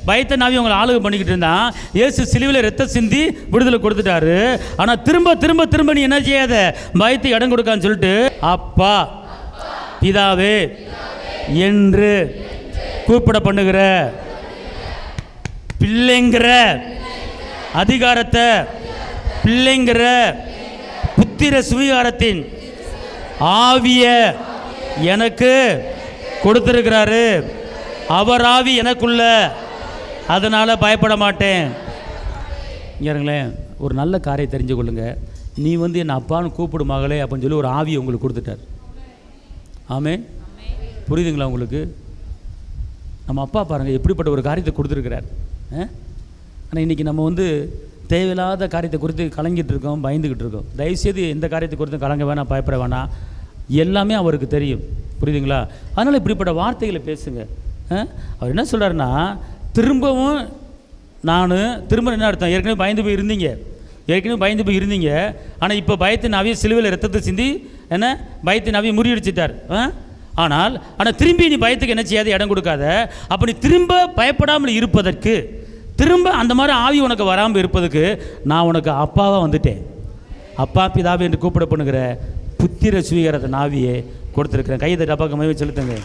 பயத்த நாவி உங்களை ஆளுகை பண்ணிக்கிட்டு இருந்தான். இயேசு சிலுவையில் ரத்த சிந்தி விடுதலை கொடுத்துட்டாரு. ஆனால் திரும்ப திரும்ப திரும்ப நீ என்ன செய்யாத, பயத்துக்கு இடம் கொடுக்கான்னு சொல்லிட்டு அப்பா பிதாவே என்று கூப்பிட பண்ணுகிற பிள்ளைங்கிற அதிகாரத்தை, பிள்ளைங்கிற புத்திர சுவீகாரத்தின் ஆவிய எனக்கு கொடுத்திருக்கிறாரு. அவர் ஆவி எனக்குள்ள, அதனால் பயப்பட மாட்டேன். இங்கேங்களேன், ஒரு நல்ல காரியம் தெரிஞ்சு கொள்ளுங்க. நீ என்னை அப்பான்னு கூப்பிடு மகளே அப்படின்னு சொல்லி ஒரு ஆவியை உங்களுக்கு கொடுத்துட்டார். ஆமென். புரியுதுங்களா உங்களுக்கு? நம்ம அப்பா பாருங்கள் எப்படிப்பட்ட ஒரு காரியத்தை கொடுத்துருக்கிறார். ஆனால் இன்றைக்கி நம்ம தேவையில்லாத காரியத்தை குறித்து கலங்கிட்டு இருக்கோம், பயந்துக்கிட்டு இருக்கோம். தயவுசெய்து எந்த காரியத்தை குறித்தும் கலங்க வேணாம், பயப்பட வேணாம். எல்லாமே அவருக்கு தெரியும். புரியுதுங்களா? அதனால் இப்படிப்பட்ட வார்த்தைகளை பேசுங்க. அவர் என்ன சொல்கிறாருன்னா, திரும்பவும் திரும்ப என்ன அர்த்தம், ஏற்கனவே பயந்து போய் இருந்தீங்க. ஆனால் இப்போ பயத்தின் ஆவியை சிலுவையில் ரத்தத்தை சிந்தி என்ன பயத்தின் ஆவியை முறியடிச்சிட்டார். ஆனால் திரும்பி நீ பயத்துக்கு என்ன செய்யாத, இடம் கொடுக்காத. அப்படி திரும்ப பயப்படாமல் இருப்பதற்கு, திரும்ப அந்த மாதிரி ஆவி உனக்கு வராமல் இருப்பதுக்கு நான் உனக்கு அப்பாவாக வந்துட்டேன். அப்பா பிதாவை என்று கூப்பிட பண்ணுகிற புத்திர சுவீகாரத்தின் ஆவியை கொடுத்துருக்கிறேன். கையை தட்டி அப்பாவுக்கு மகிமை செலுத்துங்க.